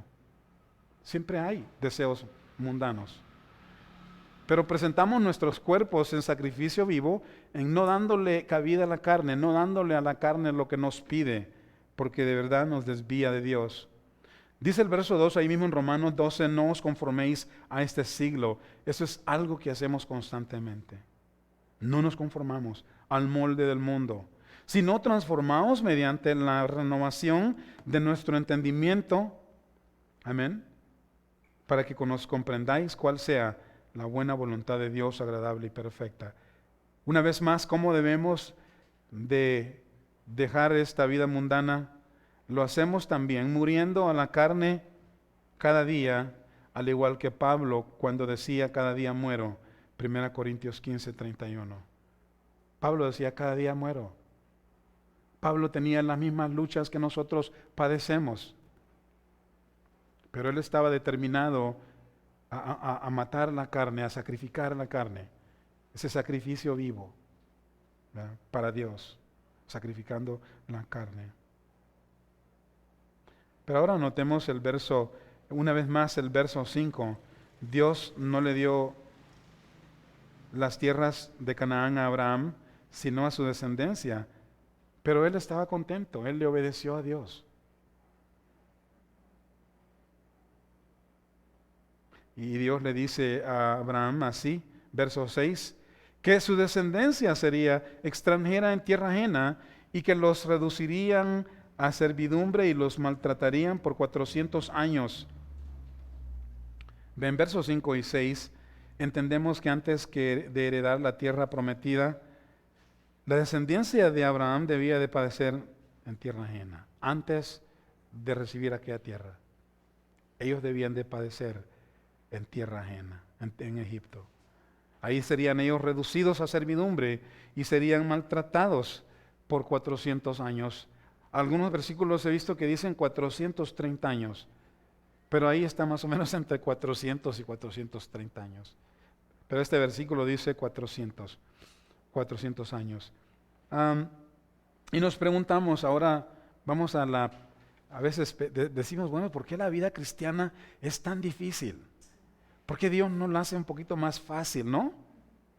Siempre hay deseos mundanos. Pero presentamos nuestros cuerpos en sacrificio vivo, en no dándole cabida a la carne, no dándole a la carne lo que nos pide, porque de verdad nos desvía de Dios. Dice el verso 2 ahí mismo en Romanos 12, no os conforméis a este siglo. Eso es algo que hacemos constantemente. No nos conformamos al molde del mundo, sino transformados mediante la renovación de nuestro entendimiento. Amén. Para que comprendáis cuál sea la buena voluntad de Dios, agradable y perfecta. Una vez más, ¿cómo debemos de dejar esta vida mundana? Lo hacemos también muriendo a la carne cada día, al igual que Pablo cuando decía cada día muero. 1 Corintios 15, 31. Pablo decía cada día muero. Pablo tenía las mismas luchas que nosotros padecemos. Pero él estaba determinado a matar la carne, a sacrificar la carne. Ese sacrificio vivo, ¿verdad?, para Dios, sacrificando la carne. Pero ahora notemos el verso, una vez más el verso 5. Dios no le dio las tierras de Canaán a Abraham, sino a su descendencia. Pero él estaba contento, él le obedeció a Dios. Y Dios le dice a Abraham así, verso 6, que su descendencia sería extranjera en tierra ajena y que los reducirían a servidumbre y los maltratarían por 400 años. En versos 5 y 6 entendemos que antes que de heredar la tierra prometida, la descendencia de Abraham debía de padecer en tierra ajena, antes de recibir aquella tierra. Ellos debían de padecer en tierra ajena, en Egipto. Ahí serían ellos reducidos a servidumbre y serían maltratados por 400 años. Algunos versículos he visto que dicen 430 años, pero ahí está más o menos entre 400 y 430 años. Pero este versículo dice 400 años. Y nos preguntamos, ahora vamos a veces decimos, bueno, ¿por qué la vida cristiana es tan difícil? ¿Por qué Dios no la hace un poquito más fácil, no?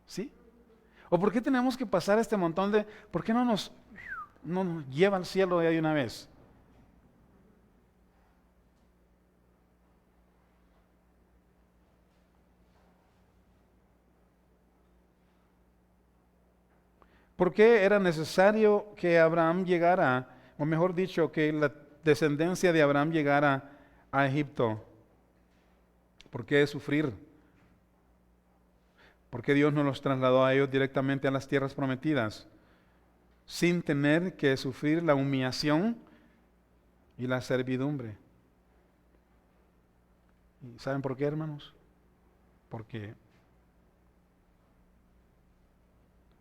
¿Sí? ¿O por qué tenemos que pasar este montón por qué no nos lleva al cielo de una vez? ¿Por qué era necesario que Abraham llegara, o mejor dicho, que la descendencia de Abraham llegara a Egipto? ¿Por qué sufrir? ¿Por qué Dios no los trasladó a ellos directamente a las tierras prometidas, sin tener que sufrir la humillación y la servidumbre? ¿Y saben por qué, hermanos? Porque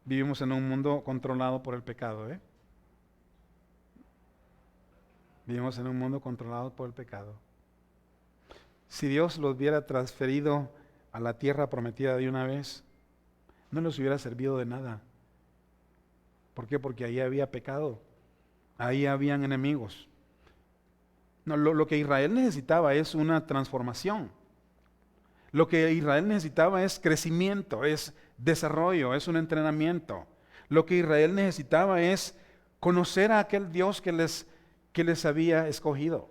vivimos en un mundo controlado por el pecado, ¿eh? Vivimos en un mundo controlado por el pecado. Si Dios los hubiera transferido a la tierra prometida de una vez, no les hubiera servido de nada. ¿Por qué? Porque ahí había pecado, ahí habían enemigos. No, lo que Israel necesitaba es una transformación. Lo que Israel necesitaba es crecimiento, es desarrollo, es un entrenamiento. Lo que Israel necesitaba es conocer a aquel Dios que les había escogido,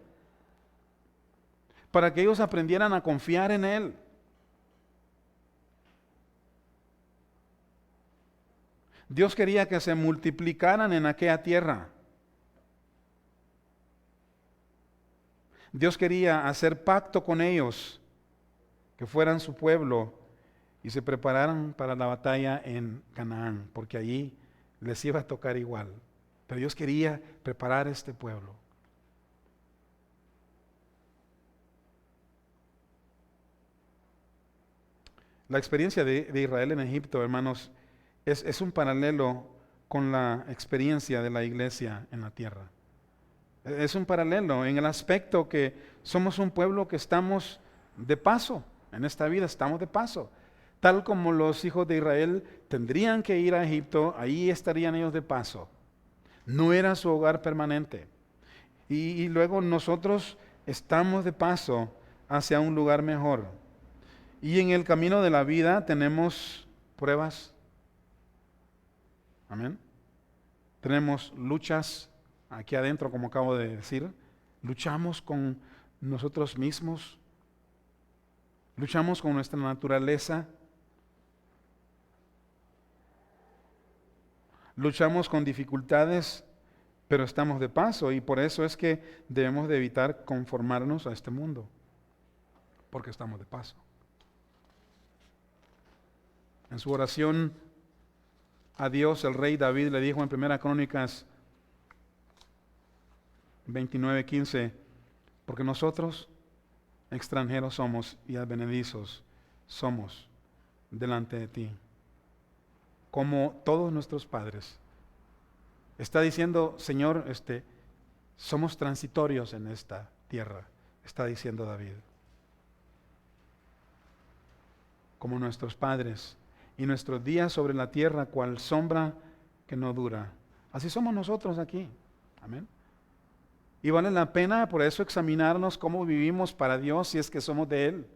para que ellos aprendieran a confiar en Él. Dios quería que se multiplicaran en aquella tierra. Dios quería hacer pacto con ellos, que fueran su pueblo y se prepararan para la batalla en Canaán, porque allí les iba a tocar igual. Pero Dios quería preparar este pueblo. La experiencia de Israel en Egipto, hermanos, es un paralelo con la experiencia de la iglesia en la tierra. Es un paralelo en el aspecto que somos un pueblo que estamos de paso En esta vida estamos de paso. Tal como los hijos de Israel tendrían que ir a Egipto, ahí estarían ellos de paso. No era su hogar permanente. Y luego nosotros estamos de paso hacia un lugar mejor. Y en el camino de la vida tenemos pruebas. Amén. Tenemos luchas aquí adentro, como acabo de decir. Luchamos con nosotros mismos. Luchamos con nuestra naturaleza. Luchamos con dificultades, pero estamos de paso y por eso es que debemos de evitar conformarnos a este mundo, porque estamos de paso. En su oración a Dios, el rey David le dijo en 1 Crónicas 29:15, porque nosotros extranjeros somos y advenedizos somos delante de ti, como todos nuestros padres. Está diciendo, Señor, somos transitorios en esta tierra, está diciendo David. Como nuestros padres, y nuestros días sobre la tierra, cual sombra que no dura. Así somos nosotros aquí. Amén. Y vale la pena por eso examinarnos cómo vivimos para Dios si es que somos de Él.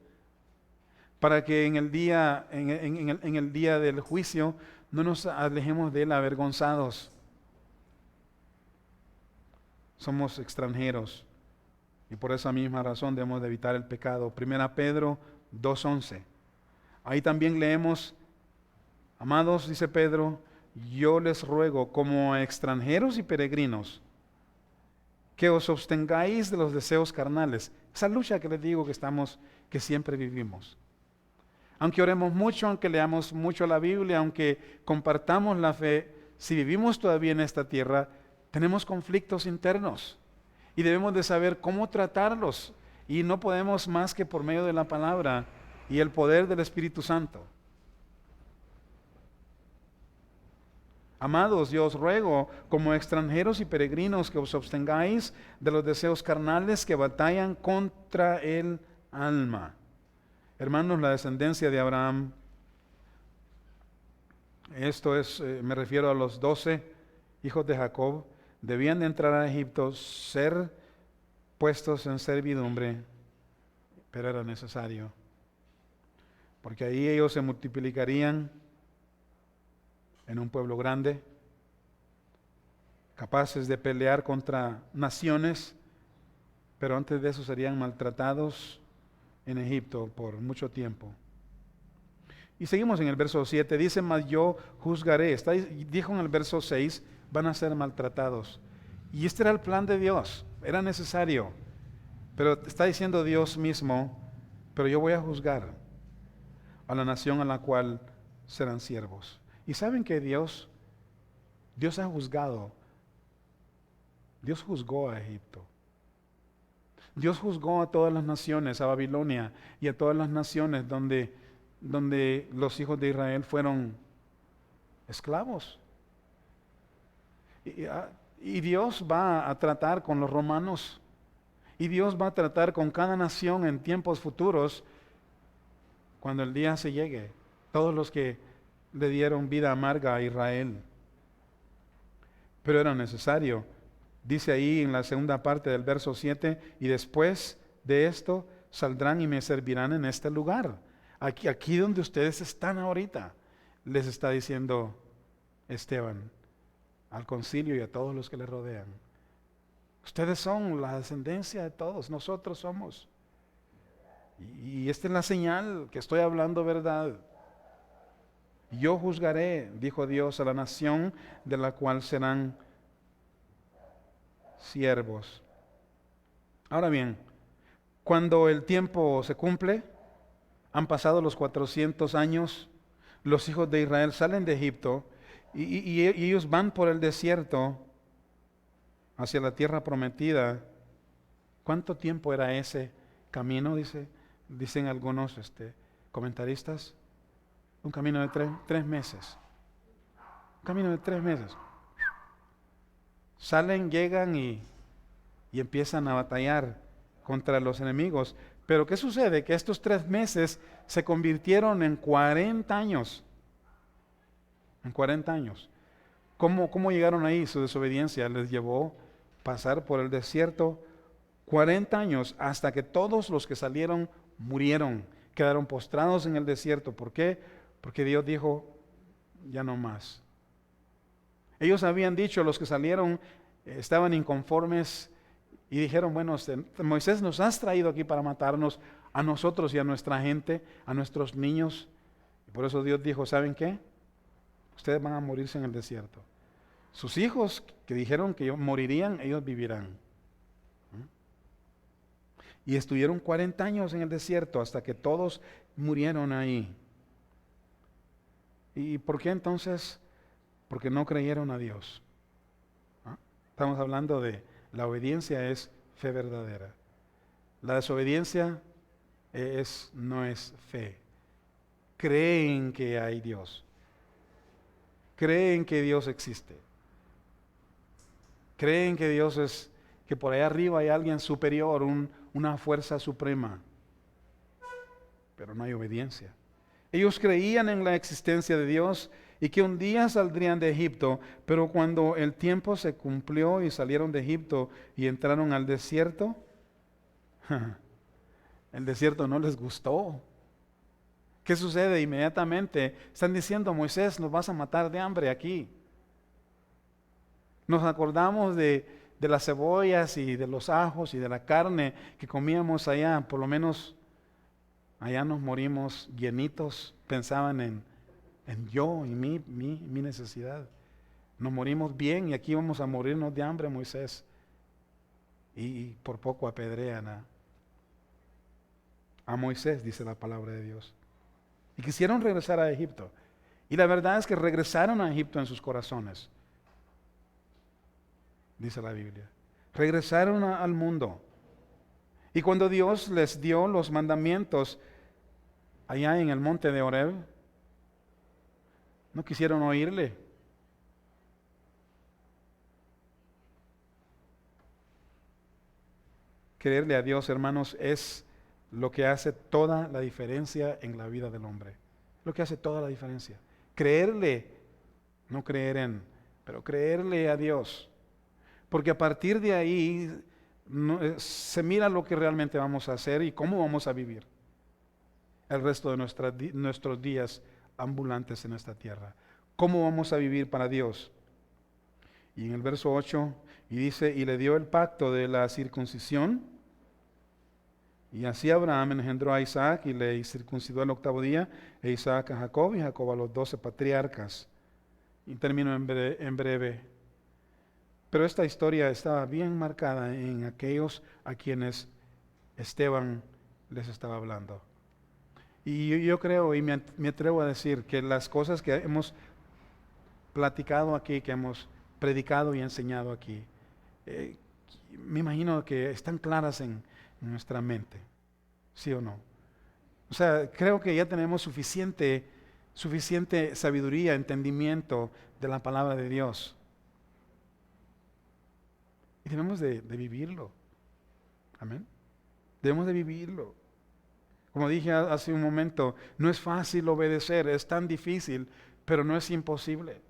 Para que en el día, en el día del juicio no nos alejemos de Él avergonzados. Somos extranjeros y por esa misma razón debemos de evitar el pecado. 1 Pedro 2:11. Ahí también leemos, amados, dice Pedro, yo les ruego como a extranjeros y peregrinos que os abstengáis de los deseos carnales. Esa lucha que les digo que siempre vivimos. Aunque oremos mucho, aunque leamos mucho la Biblia, aunque compartamos la fe, si vivimos todavía en esta tierra, tenemos conflictos internos y debemos de saber cómo tratarlos y no podemos más que por medio de la palabra y el poder del Espíritu Santo. Amados, yo os ruego, como extranjeros y peregrinos, que os abstengáis de los deseos carnales que batallan contra el alma. Hermanos, la descendencia de Abraham, esto es, me refiero a los 12 hijos de Jacob, debían de entrar a Egipto, ser puestos en servidumbre, pero era necesario, porque ahí ellos se multiplicarían en un pueblo grande, capaces de pelear contra naciones, pero antes de eso serían maltratados en Egipto por mucho tiempo. Y seguimos en el verso 7, dice, mas yo juzgaré. Dijo en el verso 6, van a ser maltratados. Y este era el plan de Dios, era necesario. Pero está diciendo Dios mismo, pero yo voy a juzgar a la nación a la cual serán siervos. Y saben que Dios ha juzgado. Dios juzgó a Egipto. Dios juzgó a todas las naciones, a Babilonia y a todas las naciones donde los hijos de Israel fueron esclavos. Y Dios va a tratar con los romanos. Y Dios va a tratar con cada nación en tiempos futuros cuando el día se llegue. Todos los que le dieron vida amarga a Israel. Pero era necesario. Dice ahí en la segunda parte del verso 7, y después de esto saldrán y me servirán en este lugar. Aquí donde ustedes están ahorita, les está diciendo Esteban al concilio y a todos los que le rodean. Ustedes son la descendencia de todos, nosotros somos. Y esta es la señal que estoy hablando verdad. Yo juzgaré, dijo Dios, a la nación de la cual serán siervos. Ahora bien, cuando el tiempo se cumple, han pasado los 400 años, los hijos de Israel salen de Egipto y ellos van por el desierto hacia la tierra prometida. ¿Cuánto tiempo era ese camino? Dicen algunos comentaristas. Un camino de 3 meses. Un camino de 3 meses. Salen, llegan y empiezan a batallar contra los enemigos. Pero ¿qué sucede? Que estos 3 meses se convirtieron en 40 años. En 40 años. ¿Cómo llegaron ahí? Su desobediencia les llevó pasar por el desierto 40 años hasta que todos los que salieron murieron, quedaron postrados en el desierto. ¿Por qué? Porque Dios dijo, ya no más. Ellos habían dicho, los que salieron estaban inconformes y dijeron, bueno, Moisés, nos has traído aquí para matarnos a nosotros y a nuestra gente, a nuestros niños. Y por eso Dios dijo, ¿saben qué? Ustedes van a morirse en el desierto. Sus hijos que dijeron que morirían, ellos vivirán. Y estuvieron 40 años en el desierto hasta que todos murieron ahí. ¿Y por qué entonces? Porque no creyeron a Dios. Estamos hablando de la obediencia es fe verdadera. La desobediencia no es fe. Creen que hay Dios. Creen que Dios existe. Creen que Dios que por ahí arriba hay alguien superior, una fuerza suprema. Pero no hay obediencia. Ellos creían en la existencia de Dios y que un día saldrían de Egipto, pero cuando el tiempo se cumplió y salieron de Egipto y entraron al desierto, el desierto no les gustó. ¿Qué sucede? Inmediatamente están diciendo, Moisés, nos vas a matar de hambre aquí. Nos acordamos de las cebollas y de los ajos y de la carne que comíamos allá, por lo menos allá nos morimos llenitos, pensaban en yo y mi necesidad. Nos morimos bien y aquí vamos a morirnos de hambre, Moisés. Y por poco apedrean a Moisés, dice la palabra de Dios. Y quisieron regresar a Egipto. Y la verdad es que regresaron a Egipto en sus corazones, dice la Biblia. Regresaron al mundo. Y cuando Dios les dio los mandamientos allá en el monte de Horeb, no quisieron oírle. Creerle a Dios, hermanos, es lo que hace toda la diferencia en la vida del hombre. Lo que hace toda la diferencia. Creerle, no creer en, pero creerle a Dios. Porque a partir de ahí se mira lo que realmente vamos a hacer y cómo vamos a vivir el resto de nuestros días ambulantes en esta tierra. ¿Cómo vamos a vivir para Dios? Y en el verso 8, y dice, y le dio el pacto de la circuncisión, y así Abraham engendró a Isaac y le circuncidó el 8º día, e Isaac a Jacob y Jacob a los 12 patriarcas. Y termino en breve. Pero esta historia estaba bien marcada en aquellos a quienes Esteban les estaba hablando. Y yo creo y me atrevo a decir que las cosas que hemos platicado aquí, que hemos predicado y enseñado aquí, me imagino que están claras en nuestra mente, ¿sí o no? O sea, creo que ya tenemos suficiente sabiduría, entendimiento de la palabra de Dios. Y debemos de vivirlo. Amén. Debemos de vivirlo. Como dije hace un momento, no es fácil obedecer, es tan difícil, pero no es imposible.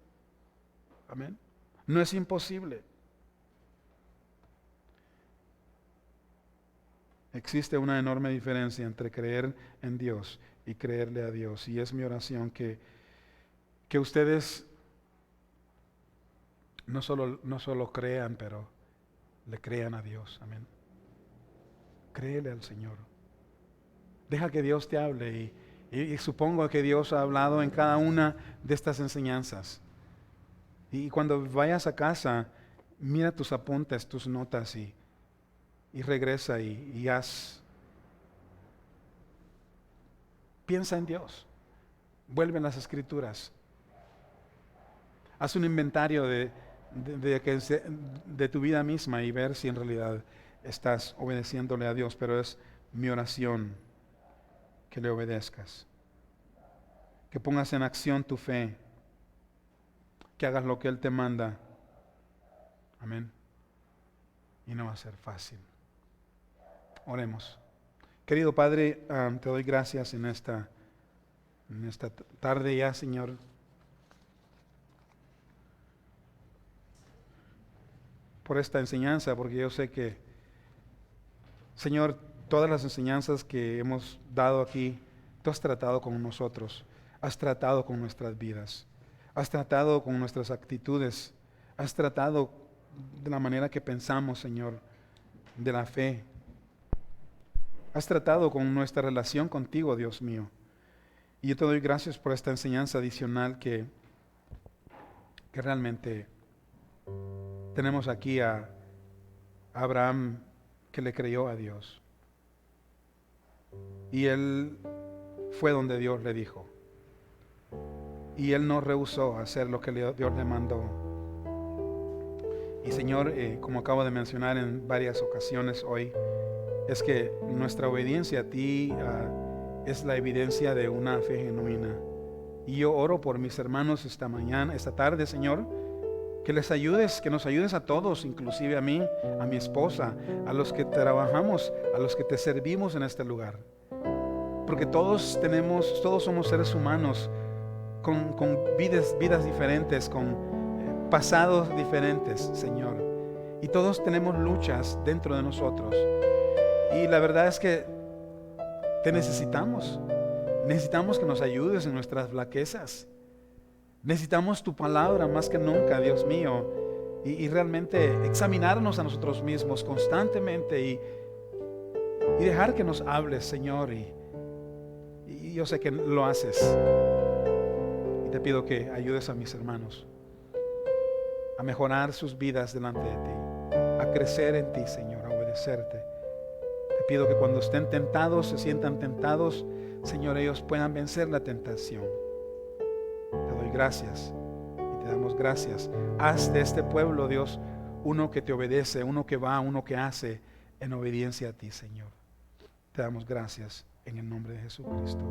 Amén. No es imposible. Existe una enorme diferencia entre creer en Dios y creerle a Dios. Y es mi oración que ustedes no solo crean, pero le crean a Dios. Amén. Créele al Señor. Deja que Dios te hable y supongo que Dios ha hablado en cada una de estas enseñanzas. Y cuando vayas a casa, mira tus apuntes, tus notas y regresa y haz. Piensa en Dios. Vuelve en las Escrituras. Haz un inventario de tu vida misma y ver si en realidad estás obedeciéndole a Dios. Pero es mi oración que le obedezcas. Que pongas en acción tu fe. Que hagas lo que Él te manda. Amén. Y no va a ser fácil. Oremos. Querido Padre, te doy gracias en esta tarde ya, Señor. Por esta enseñanza, porque yo sé que, Señor, todas las enseñanzas que hemos dado aquí, tú has tratado con nosotros, has tratado con nuestras vidas, has tratado con nuestras actitudes, has tratado de la manera que pensamos, Señor, de la fe. Has tratado con nuestra relación contigo, Dios mío. Y yo te doy gracias por esta enseñanza adicional que realmente tenemos aquí a Abraham, que le creyó a Dios. Y él fue donde Dios le dijo. Y él no rehusó hacer lo que Dios le mandó. Y Señor, como acabo de mencionar en varias ocasiones hoy, es que nuestra obediencia a ti es la evidencia de una fe genuina. Y yo oro por mis hermanos esta tarde, Señor, que les ayudes, que nos ayudes a todos, inclusive a mí, a mi esposa, a los que trabajamos, a los que te servimos en este lugar. Porque todos somos seres humanos con vidas diferentes, con pasados diferentes, Señor. Y todos tenemos luchas dentro de nosotros. Y la verdad es que te necesitamos. Necesitamos que nos ayudes en nuestras flaquezas. Necesitamos tu palabra más que nunca, Dios mío. Y realmente examinarnos a nosotros mismos constantemente y dejar que nos hables, Señor. Y yo sé que lo haces. Y te pido que ayudes a mis hermanos a mejorar sus vidas delante de ti, a crecer en ti, Señor, a obedecerte. Te pido que cuando estén tentados, se sientan tentados, Señor, ellos puedan vencer la tentación. Te doy gracias y te damos gracias. Haz de este pueblo, Dios, uno que te obedece, uno que va, uno que hace en obediencia a ti, Señor. Te damos gracias en el nombre de Jesucristo.